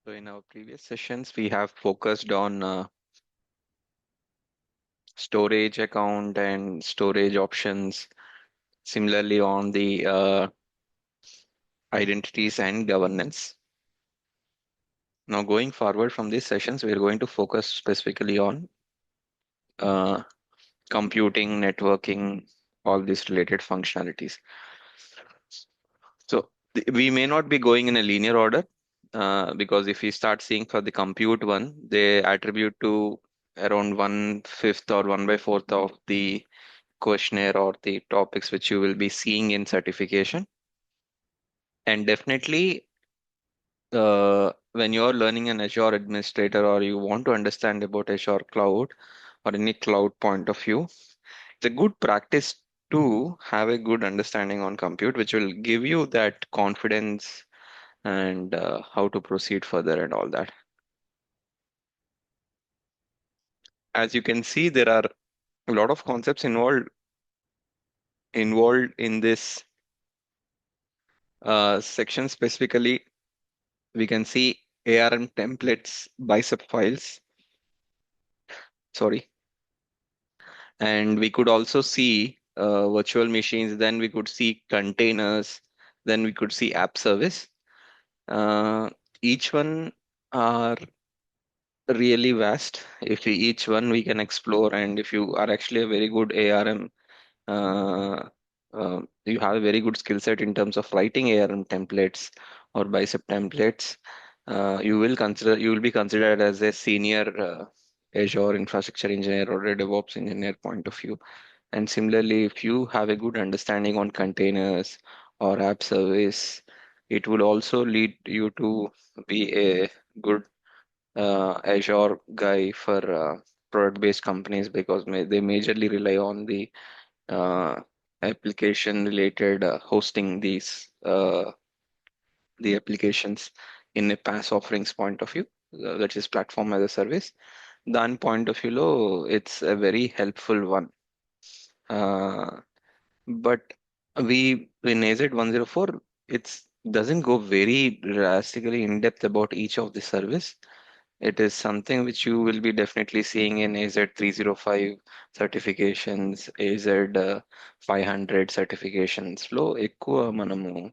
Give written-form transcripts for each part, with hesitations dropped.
So in our previous sessions, we have focused on storage account and storage options, similarly on the identities and governance. Now, going forward from these sessions, we are going to focus specifically on uh, computing, networking, all these related functionalities. So we may not be going in a linear order because if we start seeing for the compute one, they attribute to around 1/5 or 1/4 of the questionnaire or the topics which you will be seeing in certification. And definitely, when you're learning an Azure administrator or you want to understand about Azure Cloud or any cloud point of view, it's a good practice to have a good understanding on compute, which will give you that confidence and how to proceed further and all that. As you can see, there are a lot of concepts involved in this section. Specifically, we can see ARM templates, bicep files, sorry, and we could also see virtual machines. Then we could see containers. Then we could see app service. Uh, each one are really vast. If we, each one we can explore, and if you are actually a very good ARM, you have a very good skill set in terms of writing ARM templates or bicep templates. You will be considered as a senior Azure infrastructure engineer or a DevOps engineer point of view. And similarly, if you have a good understanding on containers or app service, it would also lead you to be a good Azure guy for product-based companies because they majorly rely on the uh, application related hosting the applications in a PaaS offerings point of view, that is platform as a service. That point of view, it's a very helpful one. Uh, but we in AZ 104, it's doesn't go very drastically in depth about each of the service. It is something which you will be definitely seeing in AZ 305 certifications, AZ 500 certifications. లో ఎక్కువ మనము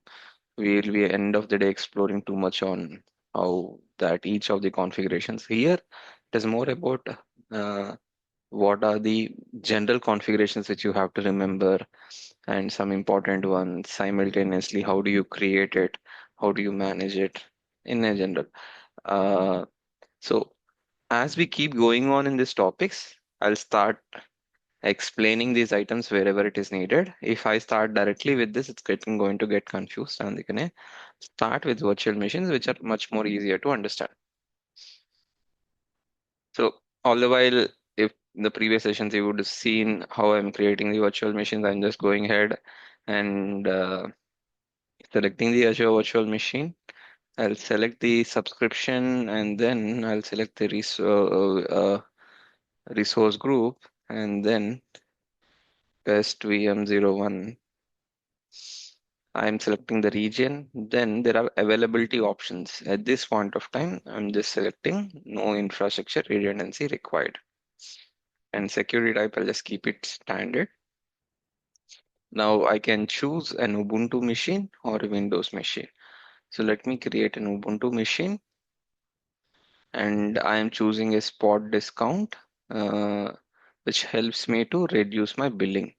we'll be end of the day exploring too much on how that each of the configurations. Here, it is more about uh, what are the general configurations which you have to remember and some important ones simultaneously. How do you create it? How do you manage it in a general? So as we keep going on in these topics, I'll start explaining these items wherever it is needed. If I start directly with this, it's getting going to get confused. And they can start with virtual machines, which are much more easier to understand. So all the while, if in the previous sessions you would have seen how I'm creating the virtual machines, I'm just going ahead and selecting the Azure virtual machine. I'll select the subscription and then I'll select the resource group and then test VM01. I'm selecting the region. Then there are availability options. At this point of time, I'm just selecting no infrastructure redundancy required. And security type, I'll just keep it standard. Now I can choose an Ubuntu machine or a Windows machine. So let me create an Ubuntu machine and I am choosing a spot discount, uh, which helps me to reduce my billing.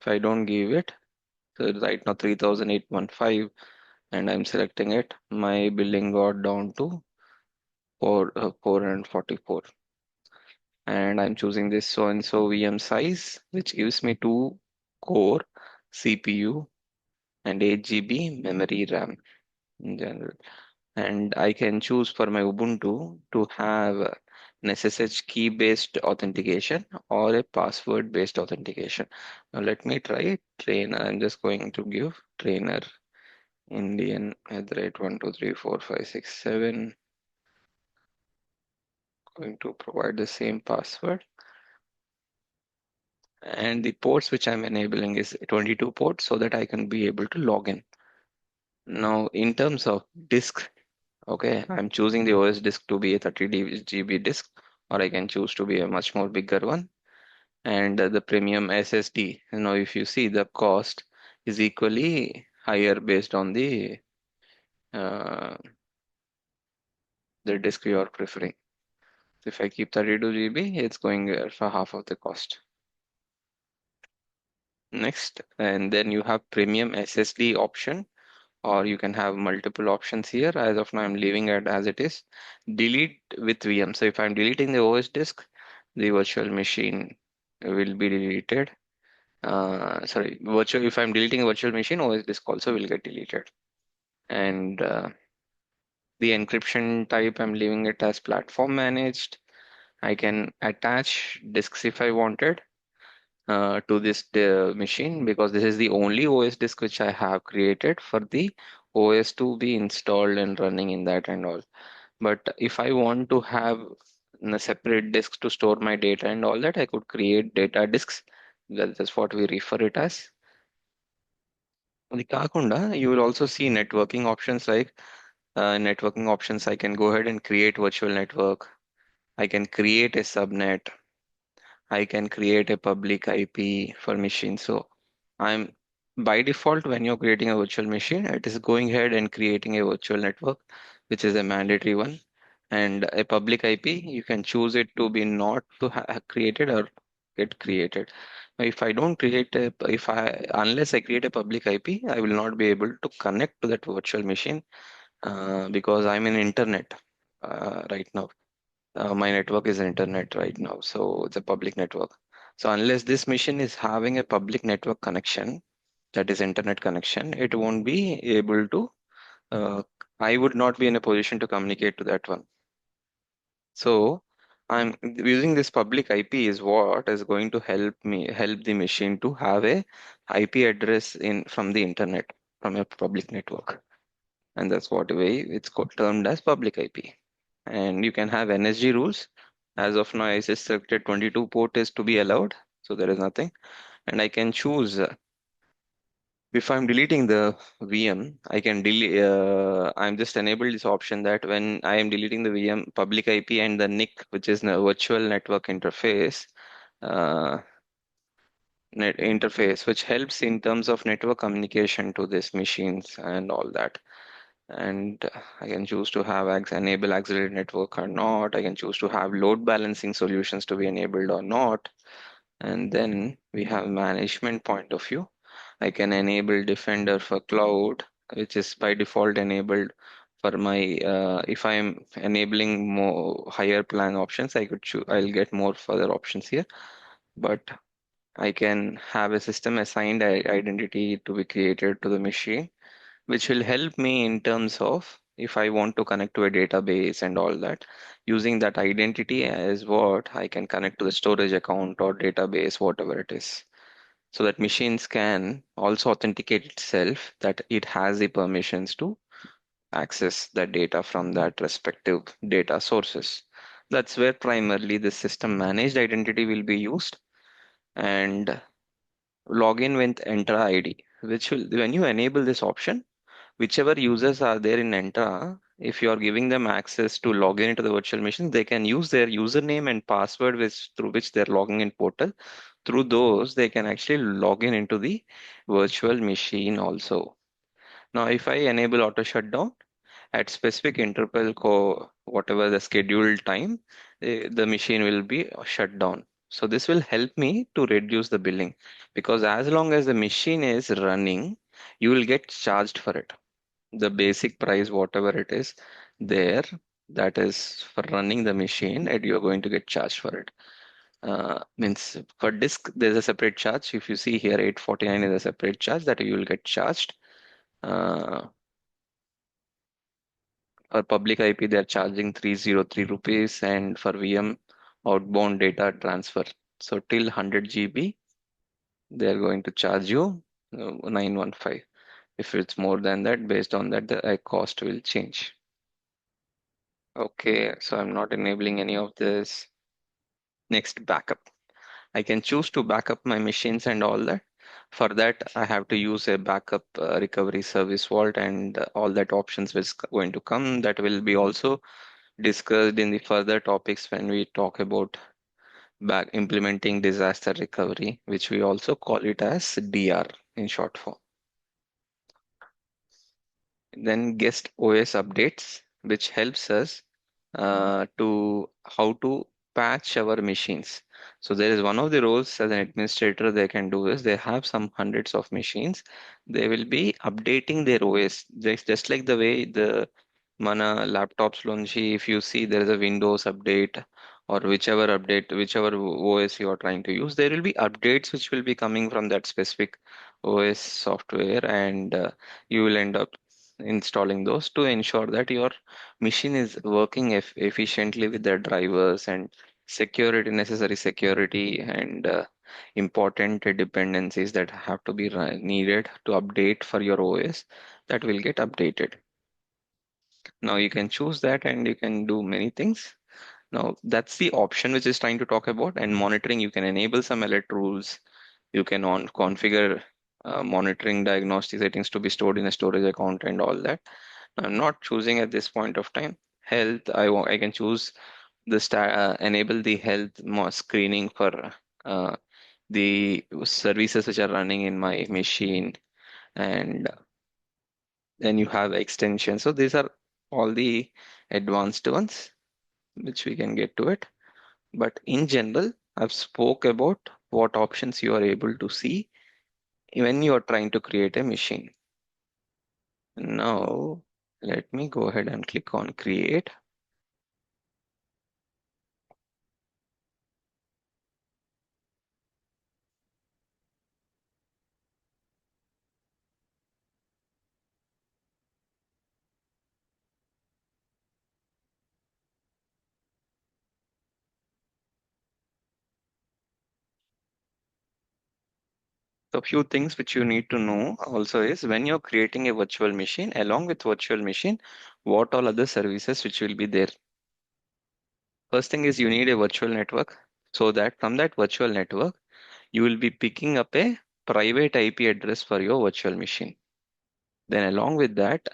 If I don't give it, so right now 3,815 and I'm selecting it, my billing got down to 444. And I'm choosing this so and so VM size, which gives me 2 core CPU and 8 GB memory RAM in general. And I can choose for my Ubuntu to have an SSH key based authentication or a password based authentication. Now let me try trainer. I'm just going to give trainer Indian at the rate 1 2 3 4 5 6 7. Going to provide the same password. And the ports which I'm enabling is 22 ports so that I can be able to log in. Now, in terms of disk, Okay, I'm choosing the OS disk to be a 30 GB disk, or I can choose to be a much more bigger one. And the premium SSD, if you see the cost is equally higher based on uh, the disk you are preferring. So if I keep 32 GB, it's going for half of the cost. Next, and then you have premium SSD option, or you can have multiple options here. As of now, I'm leaving it as it is. Delete with VM. So if I'm deleting the OS disk, the virtual machine will be deleted. Sorry, virtual. If I'm deleting a virtual machine, OS disk also will get deleted. And the encryption type, I'm leaving it as platform managed. I can attach disks if I wanted to this machine, because this is the only OS disk which I have created for the OS to be installed and running in that and all. But if I want to have a separate disk to store my data and all that, I could create data disks. That's what we refer it as. On the Kakunda, you will also see networking options like networking options. I can go ahead and create virtual network. I can create a subnet. I can create a public IP for machine. So I'm by default, when you're creating a virtual machine, it is going ahead and creating a virtual network, which is a mandatory one. And a public IP, you can choose it to be not to created or get created. Now, if I don't create a, if I, unless I create a public IP, I will not be able to connect to that virtual machine because I'm in internet right now. My network is internet right now, so it's a public network. So unless this machine is having a public network connection, that is internet connection, it won't be able to, uh, I would not be in a position to communicate to that one. So I'm using this public IP is what is going to help the machine to have a IP address in from the internet, from a public network. And that's what way it's termed as public IP. And you can have NSG rules. As of now, I just selected 22 port is to be allowed, so there is nothing. And I can choose if I'm deleting the VM, I can delete. I'm just enabled this option that when I am deleting the VM public IP and the NIC, which is the virtual network interface, uh, which helps in terms of network communication to these machines and all that. And I can choose to have enable accelerated network or not. I can choose to have load balancing solutions to be enabled or not. And then we have management point of view. I can enable Defender for cloud, which is by default enabled for my, if I'm enabling more higher plan options, I could choose, I'll get more further options here. But I can have a system assigned identity to be created to the machine, which will help me in terms of if I want to connect to a database and all that. Using that identity as what I can connect to the storage account or database, whatever it is. So that machines can also authenticate itself that it has the permissions to access the data from that respective data sources. That's where primarily the system managed identity will be used, and login with Entra ID, which will, when you enable this option, whichever users are there in Entra, if you are giving them access to log in into the virtual machine, they can use their username and password through which they're logging in portal. Through those, they can actually log in into the virtual machine also. Now, if I enable auto shutdown at specific interval, whatever the scheduled time, the machine will be shut down. So this will help me to reduce the billing, because as long as the machine is running, you will get charged for it, the basic price, whatever it is there, that is for running the machine, and you're going to get charged for it. Means for disk, there's a separate charge. If you see here, 849 is a separate charge that you will get charged. For public IP, they're charging 303 rupees, and for VM outbound data transfer. So till 100 GB, they're going to charge you 915. If it's more than that, based on that, the cost will change. Okay, so I'm not enabling any of this. Next, backup. I can choose to back up my machines and all that. For that, I have to use a backup recovery service vault and all that options which is going to come. That will be also discussed in the further topics when we talk about back implementing disaster recovery, which we also call it as DR in short form. Then guest OS updates, which helps us to how to patch our machines. So there is one of the roles as an administrator they can do is they have some hundreds of machines. They will be updating their OS, just like the way the mana laptops lonchi, if you see there is a Windows update or whichever update, whichever OS you are trying to use, there will be updates which will be coming from that specific OS software, and you will end up installing those to ensure that your machine is working efficiently with their drivers and security, necessary security, and important dependencies that have to be needed to update for your OS that will get updated. Now you can choose that and you can do many things. Now that's the option which is trying to talk about. And monitoring, you can enable some alert rules. You can on configure monitoring diagnostic settings to be stored in a storage account and all that. I'm not choosing at this point of time. Health, I can choose the enable the health screening for the services which are running in my machine, and then you have extension. So these are all the advanced ones which we can get to it. But in general, I've spoke about what options you are able to see when you are trying to create a machine. Now, let me go ahead and click on create. So few things which you need to know also is when you're creating a virtual machine, along with virtual machine, what all other services which will be there. First thing is you need a virtual network so that from that virtual network, you will be picking up a private IP address for your virtual machine. Then along with that,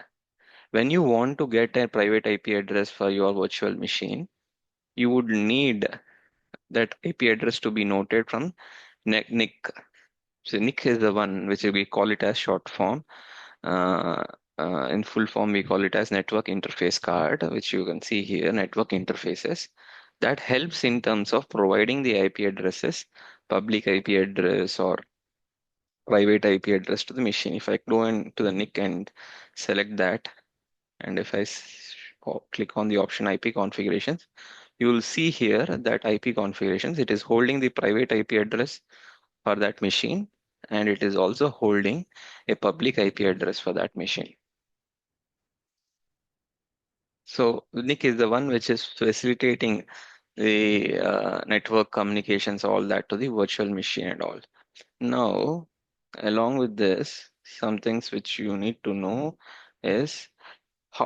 when you want to get a private IP address for your virtual machine, you would need that IP address to be noted from NIC. So NIC is the one which we call it as short form. Uh, in full form, we call it as network interface card, which you can see here, network interfaces. That helps in terms of providing the IP addresses, public IP address or private IP address to the machine. If I go into the NIC and select that, and if I click on the option IP configurations, you will see here that IP configurations, it is holding the private IP address for that machine, and it is also holding a public IP address for that machine. So NIC is the one which is facilitating the network communications, all that to the virtual machine and all. Now, along with this, some things which you need to know is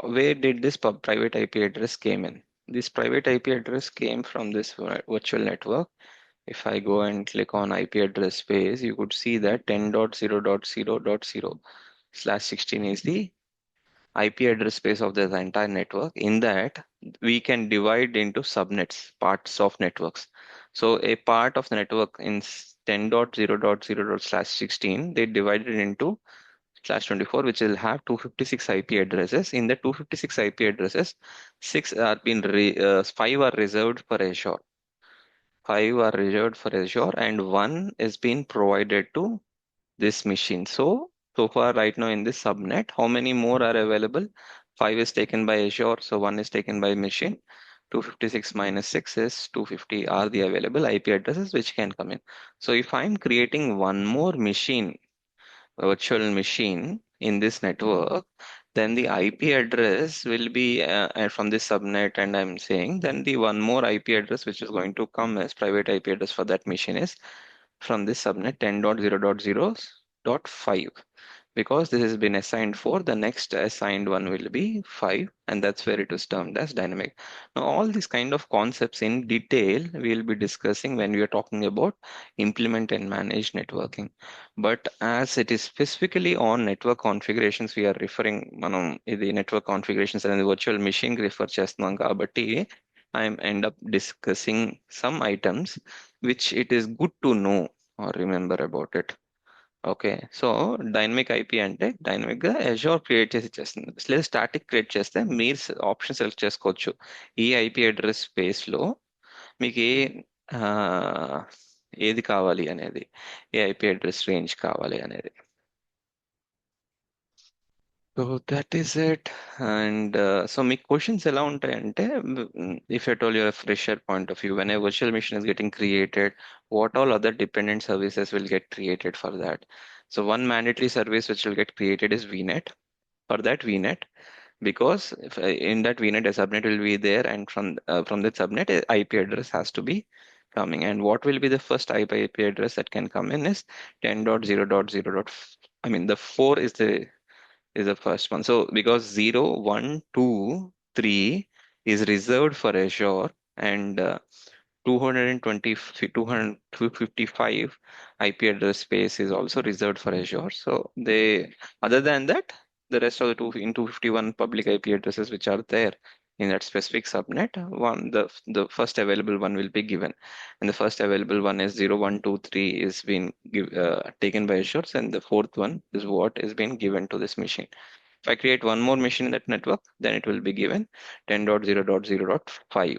where did this private IP address came in? This private IP address came from this virtual network. If I go and click on IP address space, you could see that 10.0.0.0/16 is the IP address space of the entire network. In that, we can divide into subnets, parts of networks. So a part of the network in 10.0.0.0/16, they divided into /24, which will have 256 IP addresses. In the 256 IP addresses, five are reserved for Azure. Five are reserved for Azure, and one is being provided to this machine. So far, right now in this subnet, how many more are available? Five is taken by Azure, so one is taken by machine. 256 minus 6 is 250 are the available IP addresses which can come in. So if I'm creating one more machine, virtual machine in this network, then the IP address will be from this subnet, and I'm saying then the one more IP address which is going to come as private IP address for that machine is from this subnet 10.0.0.5, because this has been assigned 4, the next assigned one will be 5, and that's where it is termed as dynamic. Now, all these kind of concepts in detail we'll be discussing when we are talking about implement and manage networking. But as it is specifically on network configurations, we are referring మనం ఇది network configurations అనేది virtual machine కి refer చేస్తున్నాం కాబట్టి I am end up discussing some items which it is good to know or remember about it. Okay, so dynamic IP అంటే dynamic గా Azure create చేసి ఇచ్చేస్తుంది. లేదా స్టాటిక్ క్రియేట్ చేస్తే మీరు ఆప్షన్ సెలెక్ట్ చేసుకోవచ్చు. ఈ ఐపీ అడ్రస్ స్పేస్ లో మీకు ఆ, ఏది కావాలి అనేది, ఏ ఐపీ అడ్రస్ రేంజ్ కావాలి అనేది. So that is it. And so మీ క్వశ్చన్స్ ఎలా ఉంటాయంటే, if at all your fresher point of view, when a virtual machine is getting created, what all other dependent services will get created for that? So one mandatory service which will get created is VNet. For that VNet, because if, in that VNet a subnet will be there, and from that subnet a IP address has to be coming. And what will be the first IP address that can come in is 10.0.0. I mean the 4 is the first one. So because 0, 1, 2, 3 is reserved for Azure, and 220, 255 IP address space is also reserved for Azure. So other than that, the rest of the 251 public IP addresses which are there in that specific subnet, the first available one will be given, and the first available one is 0123 is being taken by Azure, and the fourth one is what is being given to this machine. If I create one more machine in that network, then it will be given 10.0.0.5,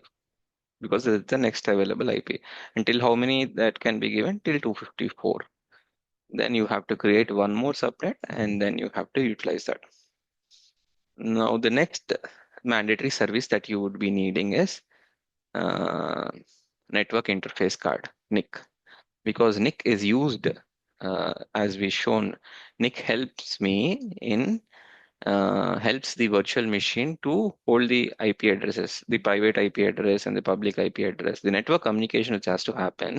because it's the next available IP. Until how many that can be given? Till 254. Then you have to create one more subnet, and then you have to utilize that. Now, the next mandatory service that you would be needing is uh, network interface card, NIC, because NIC is used, as we shown. NIC helps me in helps the virtual machine to hold the IP addresses, the private IP address and the public IP address. The network communication which has to happen,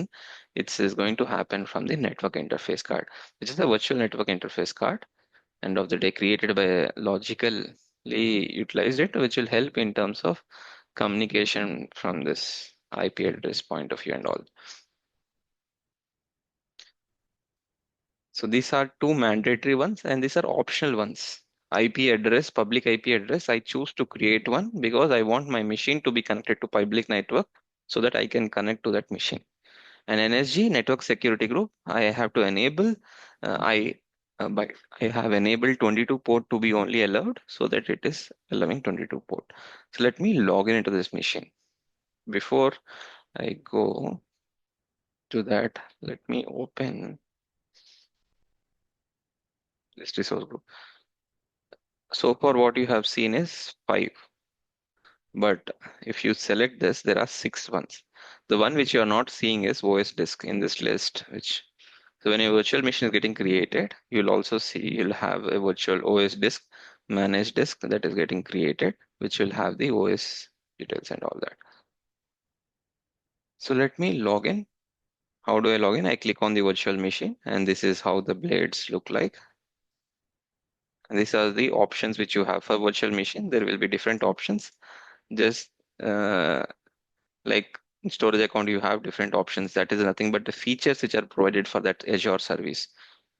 it is going to happen from the network interface card, which is the virtual network interface card, end of the day created by logically utilized it, which will help in terms of communication from this IP address point of view and all. So these are two mandatory ones, and these are optional ones. IP address, public IP address, I choose to create one because I want my machine to be connected to public network so that I can connect to that machine. And NSG, network security group, I have to enable, by I have enabled 22 port to be only allowed, so that it is allowing 22 port. So let me log in into this machine. Before I go to that, let me open this resource group. So far what you have seen is 5, but if you select this, there are 6 ones. The one which you are not seeing is OS disk in this list, which, so when a virtual machine is getting created, you'll also see you'll have a virtual OS disk, managed disk that is getting created, which will have the OS details and all that. So let me log in. How do I log in? I click on the virtual machine, and this is how the blades look like. And these are the options which you have for virtual machine. There will be different options. Just uh, like storage account, you have different options. That is nothing but the features which are provided for that Azure service.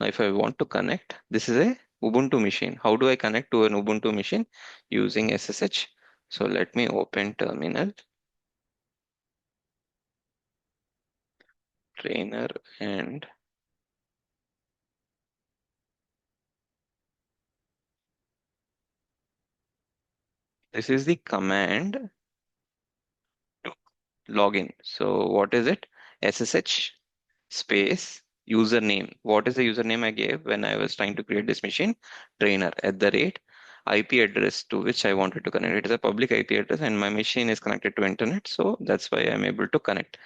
Now, if I want to connect, this is a Ubuntu machine. How do I connect to an Ubuntu machine? Using SSH. So let me open terminal, trainer, and this is the command to log in. So what is it? SSH space username. What is the username I gave when I was trying to create this machine? Trainer at the rate IP address to which I wanted to connect. It is a public IP address, and my machine is connected to internet, so that's why I'm able to connect.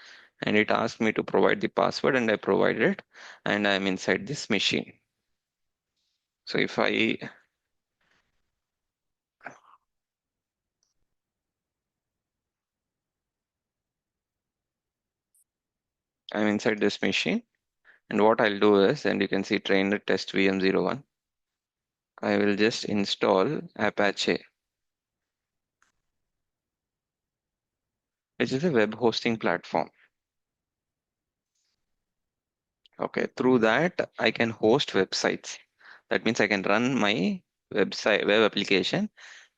And it asked me to provide the password, and I provided it, and I'm inside this machine. So if I'm inside this machine, and what I'll do is, and you can see trainer test VM01. I will just install Apache, which is a web hosting platform. Okay, through that I can host websites. That means I can run my web application,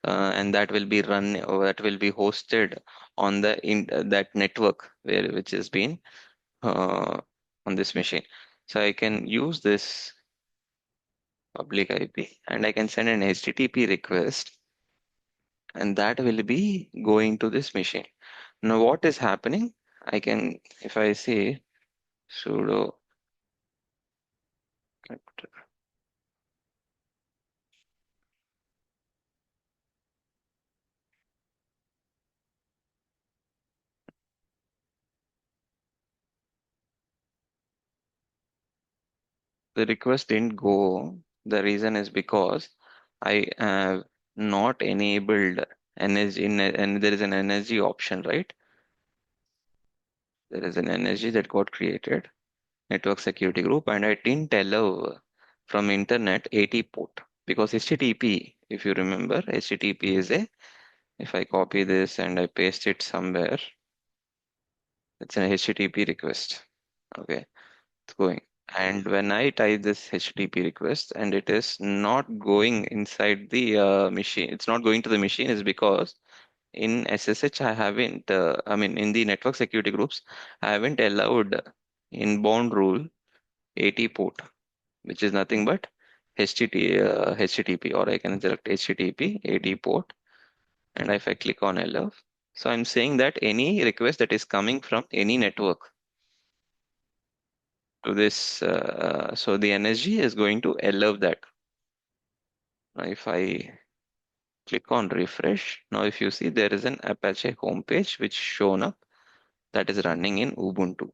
and that will be that will be hosted on that network which has been uh, on this machine. So I can use this public IP and I can send an HTTP request, and that will be going to this machine. Now, what is happening? I can, if I say sudo, the request didn't go. The reason is because I have not enabled energy and there is an energy option, right? There is an energy that got created, network security group, and I didn't allow from internet 80 port because HTTP, if you remember, HTTP is a, if I copy this and I paste it somewhere, it's an HTTP request. Okay, it's going. And when I type this HTTP request and it is not going inside the machine, it's not going to the machine, is because in SSH I haven't, I mean, in the network security groups, I haven't allowed inbound rule 80 port, which is nothing but HTTP, or I can select HTTP 80 port. And if I click on allow, so I'm saying that any request that is coming from any network to this, so the energy is going to allow that. Now, if I click on refresh, now if you see there is an Apache homepage which shown up that is running in Ubuntu.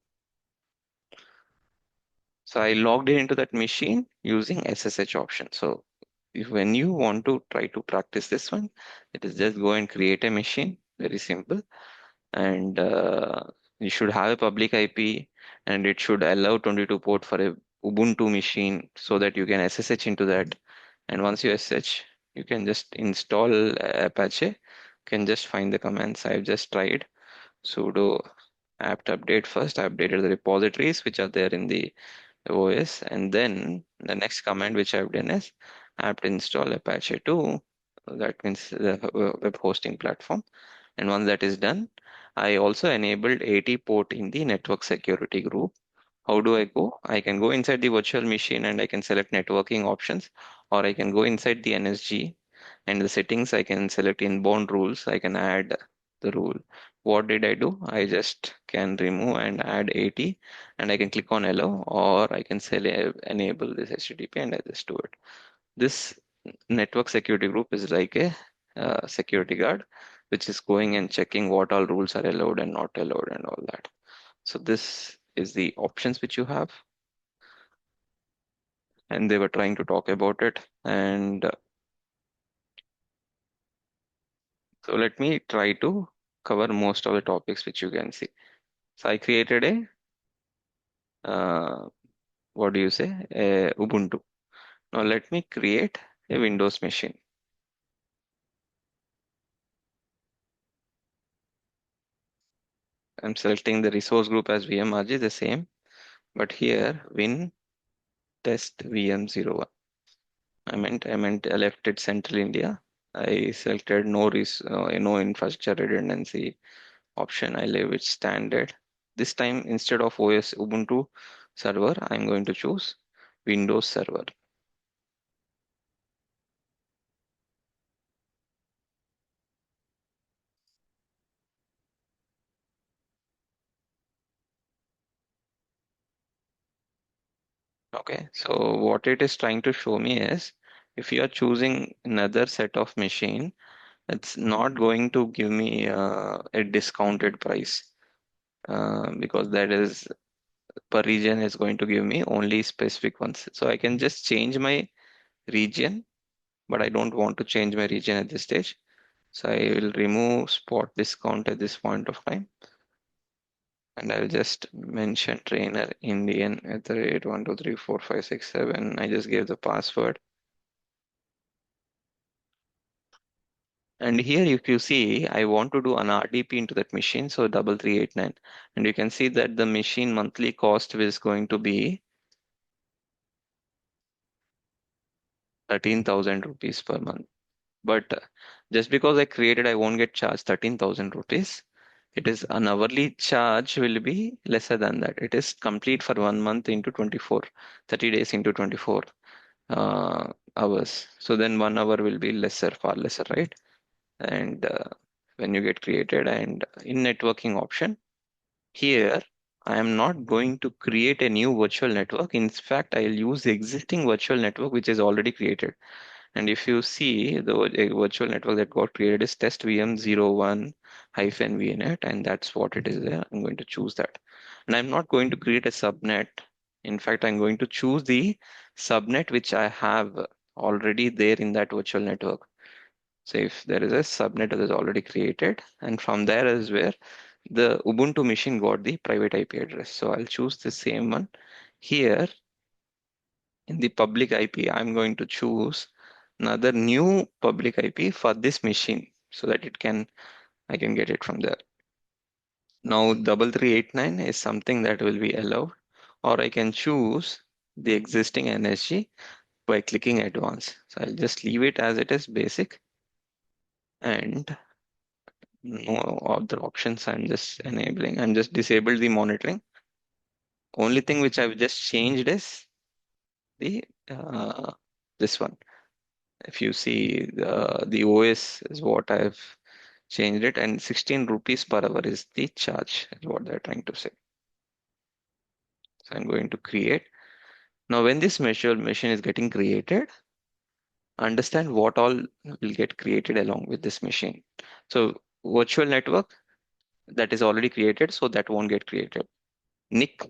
So I logged in into that machine using SSH option. So if when you want to try to practice this one, it is just go and create a machine, very simple, and you should have a public IP, and it should allow 22 port for a Ubuntu machine so that you can SSH into that. And once you SSH, you can just install Apache. Can just find the commands. I've just tried sudo apt update first. I updated the repositories which are there in the OS, and then the next command which I've done is apt install Apache 2. That means the web hosting platform. And once that is done, I also enabled 80 port in the network security group. How do I go? I can go inside the virtual machine and I can select networking options, or I can go inside the NSG and the settings. I can select inbound rules. I can add the rule. What did I do? I just can remove and add 80, and I can click on allow, or I can enable this HTTP and I just do it. This network security group is like a security guard, which is going and checking what all rules are allowed and not allowed and all that. So this is the options which you have, and they were trying to talk about it. And so let me try to cover most of the topics which you can see. So I created a what do you say, a Ubuntu. Now let me create a Windows machine. I'm selecting the resource group as VMRG, the same, but here Win test VM01. I left it Central India. I selected no infrastructure redundancy option. I leave it standard. This time instead of OS Ubuntu server, I'm going to choose Windows server. Okay, so what it is trying to show me is if you are choosing another set of machine, it's not going to give me a discounted price, because that is per region is going to give me only specific ones. So I can just change my region, but I don't want to change my region at this stage. So I will remove spot discount at this point of time. And I'll just mention trainer Indian at the rate 1 2 3 4 5 6 7. I just gave the password. And here, if you see, I want to do an RDP into that machine, so 3389. And you can see that the machine monthly cost is going to be 13,000 rupees per month. But just because I created, I won't get charged 13,000 rupees. It is an hourly charge will be lesser than that. It is complete for 1 month into 24, 30 days into 24 hours. So then 1 hour will be lesser, far lesser, right? And when you get created and in networking option, here I am not going to create a new virtual network. In fact, I'll use the existing virtual network which is already created. And if you see the virtual network that got created is test VM01 hyphen VNet, and that's what it is there. I'm going to choose that. And I'm not going to create a subnet. In fact, I'm going to choose the subnet which I have already there in that virtual network. So if there is a subnet that is already created, and from there is where the Ubuntu machine got the private IP address. So I'll choose the same one. Here in the public IP, I'm going to choose another new public IP for this machine so that I can get it from there. Now 3389 is something that will be allowed, or I can choose the existing NSG by clicking advanced. So I'll just leave it as it is basic, and no other options I'm just enabling. I'm just disabled the monitoring. Only thing which I've just changed is the this one. If you see the OS is what I've changed it, and 16 rupees per hour is the charge, is what they're trying to say. So I'm going to create. Now, when this virtual machine is getting created, understand what all will get created along with this machine. So virtual network that is already created, so that won't get created. NIC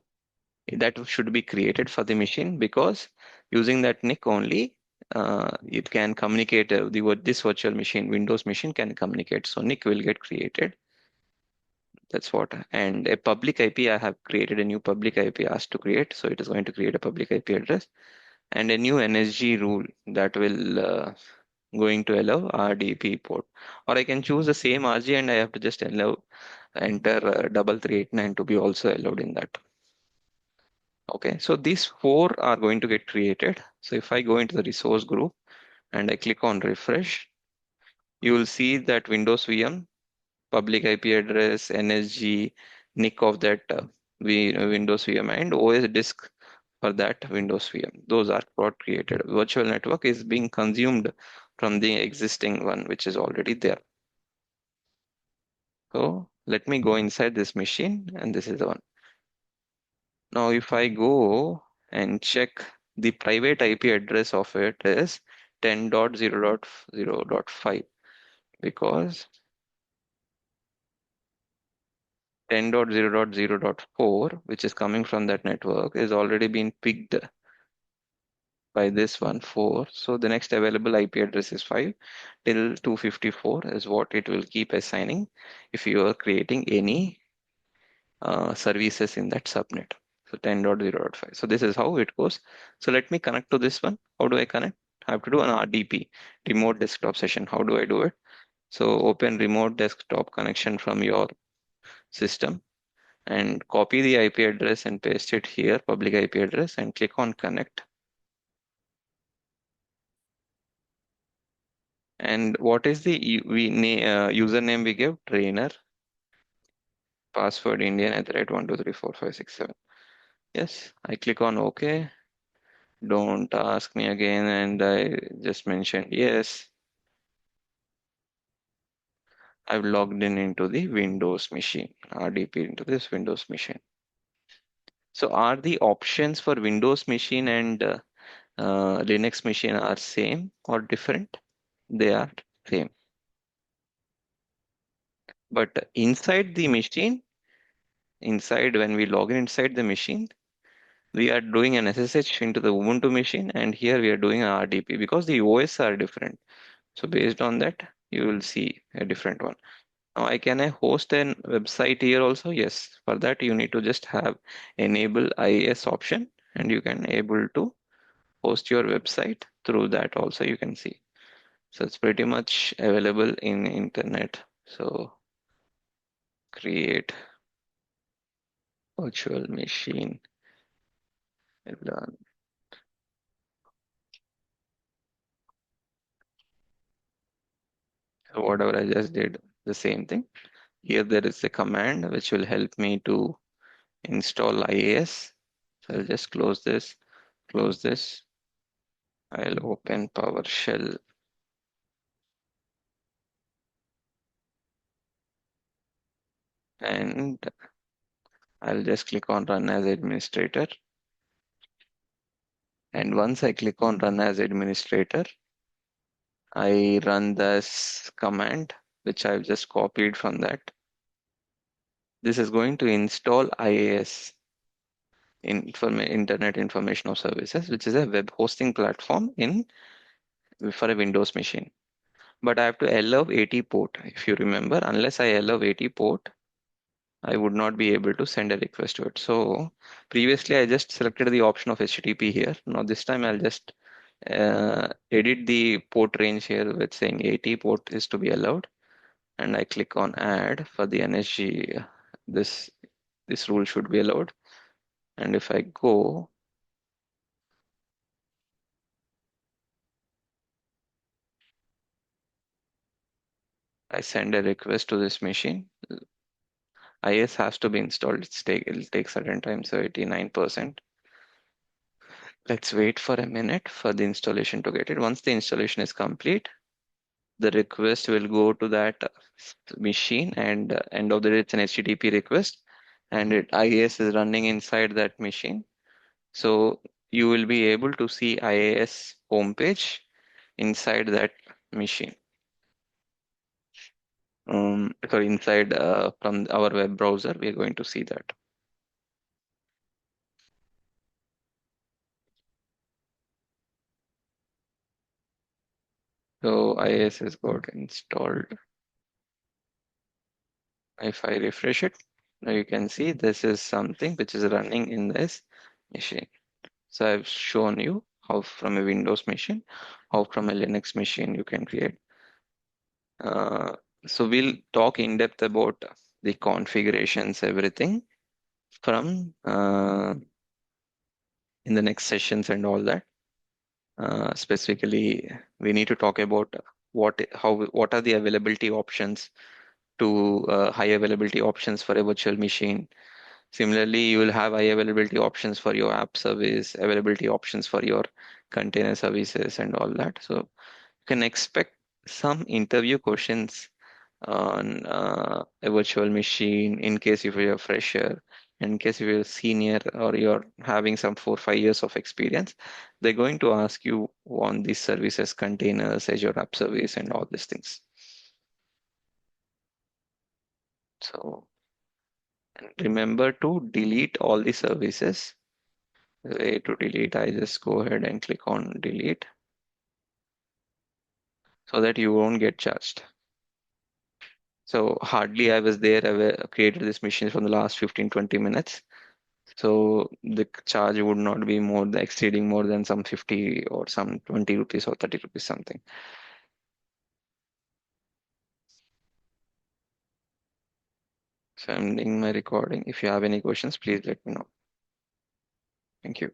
that should be created for the machine, because using that NIC only it can communicate this virtual machine, Windows machine can communicate. So NIC will get created. That's what. And a public IP, I have created a new public IP asked to create. So it is going to create a public IP address and a new NSG rule that will going to allow RDP port. Or I can choose the same RG and I have to just allow enter 3389 to be also allowed in that. Okay, so these four are going to get created. So if I go into the resource group and I click on refresh, you will see that Windows VM, public IP address, NSG, NIC of that Windows VM, and OS disk for that Windows VM. Those are got created. Virtual network is being consumed from the existing one, which is already there. So let me go inside this machine, and this is the one. Now, if I go and check the private IP address of it is 10.0.0.5, because 10.0.0.4, which is coming from that network, is already been picked by this one 4. So the next available IP address is 5 till 254 is what it will keep assigning if you are creating any services in that subnet. So 10.0.5. So this is how it goes. So let me connect to this one. How do I connect? I have to do an RDP, remote desktop session. How do I do it? So open remote desktop connection from your system and copy the IP address and paste it here, public IP address, and click on connect. And what is the username we give? Trainer, password Indian at the rate 1234567. Yes, I click on OK. Don't ask me again, and I just mentioned yes. I've logged in into the Windows machine, RDP into this Windows machine. So are the options for Windows machine and Linux machine are same or different? They are same. But inside the machine, inside when we log in inside the machine, we are doing an SSH into the Ubuntu machine, and here we are doing an RDP because the OS are different. So based on that, you will see a different one. Now, can I host an website here also? Yes. For that, you need to just have enable IIS option, and you can able to host your website through that also. You can see. So it's pretty much available in internet. So create virtual machine. Learn. So whatever I just did, the same thing. Here there is a command which will help me to install IAS. So I'll just close this. I'll open PowerShell and I'll just click on run as administrator. And once I click on run as administrator, I run this command, which I've just copied from that. This is going to install IAS, Internet Information of Services, which is a web hosting platform in for a Windows machine. But I have to allow 80 port. If you remember, unless I allow 80 port, I would not be able to send a request to it. So previously I just selected the option of HTTP here. Now this time I'll just edit the port range here with saying 80 port is to be allowed, and I click on add for the NSG. This this rule should be allowed. And if I go, I send a request to this machine. IS has to be installed. It'll take certain time, so 89%. Let's wait for a minute for the installation to get it. Once the installation is complete, the request will go to that machine, and end of the day it's an HTTP request, and IAS is running inside that machine. So you will be able to see IAS homepage inside that machine. Sorry, inside from our web browser, we are going to see that. So IAS has got installed. If I refresh it, now you can see this is something which is running in this machine. So I've shown you how from a Windows machine, how from a Linux machine you can create. Uh, so we'll talk in depth about the configurations, everything from in the next sessions and all that. Specifically, we need to talk about what are the availability options to high availability options for a virtual machine. Similarly, you will have high availability options for your app service, availability options for your container services and all that. So you can expect some interview questions on a virtual machine in case if you're a fresher, in case if you're a senior or you're having some 4 or 5 years of experience, they're going to ask you on these services, containers, Azure App Service, and all these things. So and remember to delete all the services. The way to delete, I just go ahead and click on delete so that you won't get charged. So hardly I was there, created this machine from the last 15-20 minutes. So the charge would not be more than exceeding more than some 50 or some 20 rupees or 30 rupees something. So I'm ending my recording. If you have any questions, please let me know. Thank you.